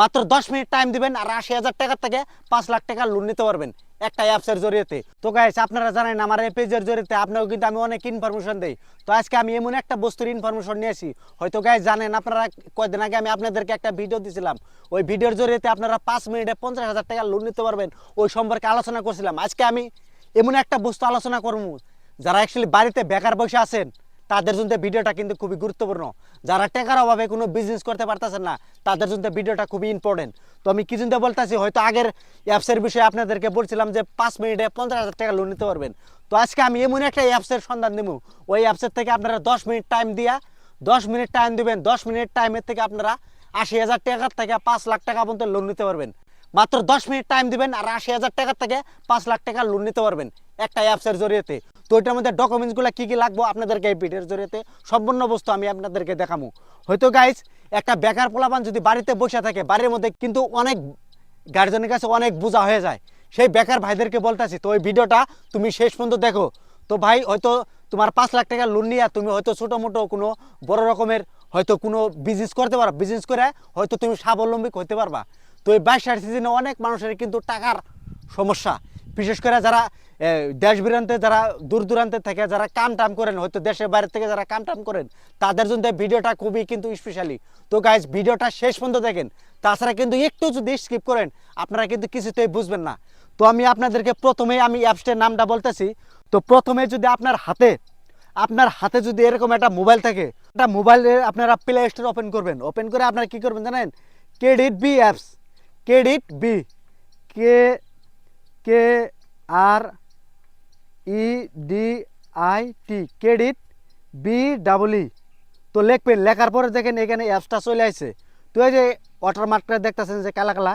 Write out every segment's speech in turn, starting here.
মাত্র 10 minute time দিবেন আর ৮০,০০০ টাকা থেকে ৫ লাখ টাকা লোন নিতে পারবেন একটা অ্যাপসের জরিয়েতে। তো গাইস আপনারা জানেন আমার এই পেজের জরিয়েতে আপনাকেও কিন্তু আমি অনেক ইনফরমেশন দেই। তো আজকে আমি এমন একটা বস্তুর ইনফরমেশন নিয়েছি, হয়তো গাইস জানেন আপনারা, কয়েকদিন আগে আমি আপনাদেরকে একটা ভিডিও দিয়েছিলাম। ওই ভিডিওর জরিয়েতে আপনারা 5 মিনিটে 50,০০০ টাকা লোন নিতে পারবেন, ওই সম্পর্কে আলোচনা করছিলাম। আজকে আমি এমন একটা বস্তু আলোচনা করবো, যারা অ্যাকচুয়ালি বাড়িতে বেকার বসে আছেন তাদের জন্য ভিডিওটা কিন্তু খুবই গুরুত্বপূর্ণ। যারা টাকার অভাবে কোনো বিজনেস করতে পারতেছেন না তাদের জন্য ভিডিওটা খুবই ইম্পর্টেন্ট। তো আমি কি জন্য বলতেছি, হয়তো আগের অ্যাপসের বিষয়ে আপনাদেরকে বলছিলাম যে 5 মিনিটে 50,০০০ টাকা লোন নিতে পারবেন। তো আজকে আমি এমন একটা অ্যাপসের সন্ধান দেবো, ওই অ্যাপসের থেকে আপনারা 10 মিনিট টাইম দিয়া 10 মিনিট টাইম দিবেন, 10 মিনিট টাইমের থেকে আপনারা ৮০,০০০ টাকা থেকে ৫ লাখ টাকা পর্যন্ত লোন নিতে পারবেন। মাত্র 10 মিনিট টাইম দিবেন আর ৮০,০০০ টাকা থেকে ৫ লাখ টাকা লোন নিতে পারবেন একটা অ্যাপসের জরিয়েতে। তো এটার মধ্যে ডকুমেন্টসগুলো কী কী লাগবে আপনাদেরকে এই ভিডিওর জরিয়েতে সম্পূর্ণ বস্তু আমি আপনাদেরকে দেখাবো। হয়তো গাইজ একটা বেকার পোলাপান যদি বাড়িতে বসে থাকে, বাড়ির মধ্যে কিন্তু অনেক গার্জেনের কাছে অনেক বোঝা হয়ে যায়, সেই বেকার ভাইদেরকে বলতেছি তো ওই ভিডিওটা তুমি শেষ পর্যন্ত দেখো। তো ভাই হয়তো তোমার ৫ লাখ টাকা লোন নিয়ে তুমি হয়তো ছোটো মোটো কোনো বড় রকমের হয়তো কোনো বিজনেস করতে পারো, বিজনেস করে হয়তো তুমি স্বাবলম্বী হতে পারবা। তো এই ব্যবসার সিজনে অনেক মানুষের কিন্তু টাকার সমস্যা, বিশেষ করে যারা দেশ বিরান্তে, যারা দূর দূরান্তে থেকে যারা কাম টাম করেন, হয়তো দেশের বাইরে থেকে যারা কাম টাম করেন, তাদের জন্য ভিডিওটা খুবই কিন্তু স্পেশালি। তো গাইজ ভিডিওটা শেষ পর্যন্ত দেখেন, তাছাড়া কিন্তু একটু যদি স্কিপ করেন আপনারা কিন্তু কিছুতেই বুঝবেন না। তো আমি আপনাদেরকে প্রথমেই আমি অ্যাপসটার নামটা বলতেছি। তো প্রথমে যদি আপনার হাতে যদি এরকম একটা মোবাইল থাকে, একটা মোবাইলে আপনারা প্লে স্টোর ওপেন করবেন, ওপেন করে আপনারা কী করবেন জানেন, credit Bee apps, credit Bee, কে কে আর EDIT, ক্রেডিট BEE। তো লিখবেন, লেখার পরে দেখেন এখানে অ্যাপসটা চলে আসছে। তো এই যে ওয়াটারমার্কটা দেখতেছেন যে কালা কালা,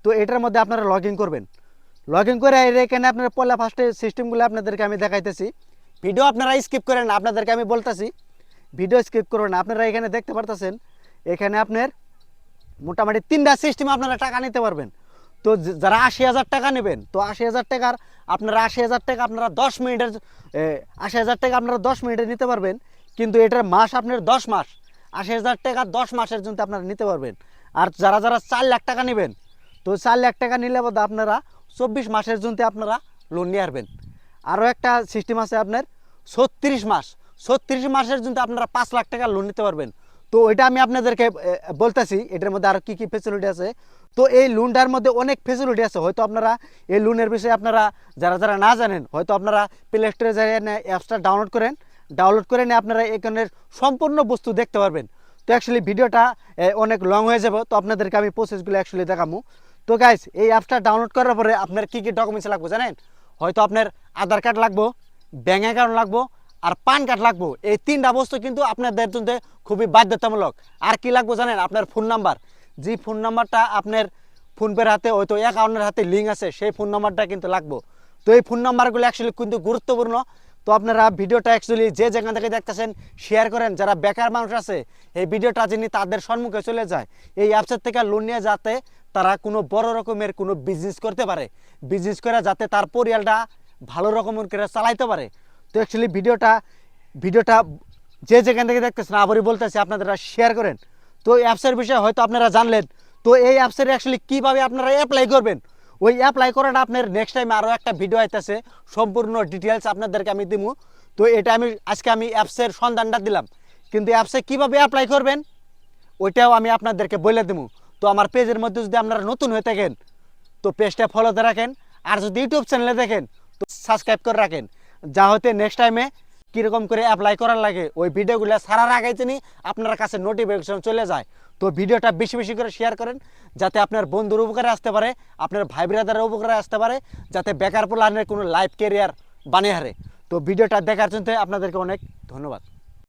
তো এটার মধ্যে আপনারা লগ ইন করবেন। লগ ইন করে এখানে আপনার পয়লা ফার্স্টে সিস্টেমগুলো আপনাদেরকে আমি দেখাইতেছি। ভিডিও আপনারা স্কিপ করেন, আপনাদেরকে আমি বলতেছি ভিডিও স্কিপ করবেন। আপনারা এখানে দেখতে পারতেছেন, এখানে আপনার মোটামুটি 3টা সিস্টেমে আপনারা টাকা নিতে পারবেন। তো যারা ৮০,০০০ টাকা নেবেন, তো ৮০,০০০ টাকার আপনারা ৮০,০০০ টাকা আপনারা 10 মিনিটের ৮০,০০০ টাকা আপনারা 10 মিনিটে নিতে পারবেন। কিন্তু এটার মাস আপনার 10 মাস, ৮০,০০০ টাকা 10 মাসের জন্য আপনারা নিতে পারবেন। আর যারা যারা 4 লাখ টাকা নেবেন, তো 4 লাখ টাকা নিলে বোধ আপনারা 24 মাসের জন্য আপনারা লোন নিয়ে আসবেন। আরও একটা সিস্টেম আছে আপনার 36 মাস, 36 মাসের জন্য আপনারা 5 লাখ টাকা লোন নিতে পারবেন। তো এটা আমি আপনাদেরকে বলতেছি এটার মধ্যে আরও কী কী ফেসিলিটি আছে। তো এই লোনটার মধ্যে অনেক ফেসিলিটি আছে, হয়তো আপনারা এই লোনের বিষয়ে আপনারা যারা যারা না জানেন, হয়তো আপনারা প্লে স্টোরে যাই অ্যাপসটা ডাউনলোড করে নিয়ে আপনারা এখানের সম্পূর্ণ বস্তু দেখতে পারবেন। তো অ্যাকচুয়ালি ভিডিওটা অনেক লং হয়ে যাবে, তো আপনাদেরকে আমি প্রসেসগুলো অ্যাকচুয়ালি দেখাবো। তো গাইস এই অ্যাপসটা ডাউনলোড করার পরে আপনার কী কী ডকুমেন্টস লাগবে জানেন, হয়তো আপনার আধার কার্ড লাগবো, ব্যাঙ্ক অ্যাকাউন্ট লাগবো, আর পান কার্ড লাগবো। এই 3টা বস্তু কিন্তু আপনাদের জন্য খুবই বাধ্যতামূলক। আর কি লাগবে জানেন, আপনার ফোন নাম্বার, যে ফোন নাম্বারটা আপনার ফোনপের হাতে হয়তো অ্যাকাউন্টের হাতে লিঙ্ক আছে, সেই ফোন নাম্বারটা কিন্তু লাগবে। তো এই ফোন নাম্বারগুলো অ্যাকচুয়ালি কিন্তু গুরুত্বপূর্ণ। তো আপনারা ভিডিওটা অ্যাকচুয়ালি যে যেখান থেকে দেখতেছেন শেয়ার করেন, যারা বেকার মানুষ আছে এই ভিডিওটা যিনি তাদের সম্মুখে চলে যায়, এই অ্যাপসের থেকে লোন নিয়ে যাতে তারা কোনো বড় রকমের কোনো বিজনেস করতে পারে, বিজনেস করে যাতে তার পরিয়ালটা ভালো রকমের করে চালাইতে পারে। তো অ্যাকচুয়ালি ভিডিওটা যে যেখান থেকে দেখতেছেন আবারই বলতেছি আপনারা শেয়ার করেন। তো অ্যাপসের বিষয়ে হয়তো আপনারা জানলেন। তো এই অ্যাপসের অ্যাকচুয়ালি কীভাবে আপনারা অ্যাপ্লাই করবেন, ওই অ্যাপ্লাই করাটা আপনার নেক্সট টাইম আরও একটা ভিডিও আইতেছে, সম্পূর্ণ ডিটেলস আপনাদেরকে আমি দিব। তো এটা আজকে আমি অ্যাপসের সন্ধানটা দিলাম, কিন্তু অ্যাপসে কীভাবে অ্যাপ্লাই করবেন ওইটাও আমি আপনাদেরকে বলে দেবো। তো আমার পেজের মধ্যে যদি আপনারা নতুন হয়ে থাকেন তো পেজটা ফলোতে রাখেন, আর যদি ইউটিউব চ্যানেলে দেখেন তো সাবস্ক্রাইব করে রাখেন, যা হতে নেক্সট টাইমে কীরকম করে অ্যাপ্লাই করার লাগে ওই ভিডিওগুলো ছাড়ার আগে তিনি আপনার কাছে নোটিফিকেশন চলে যায়। তো ভিডিওটা বেশি বেশি করে শেয়ার করেন, যাতে আপনার বন্ধুর উপকারে আসতে পারে, আপনার ভাই ব্রাদারের উপকারে আসতে পারে, যাতে বেকার পোলানের কোনো লাইফ ক্যারিয়ার বানিয়ে হারে। তো ভিডিওটা দেখার জন্য আপনাদেরকে অনেক ধন্যবাদ।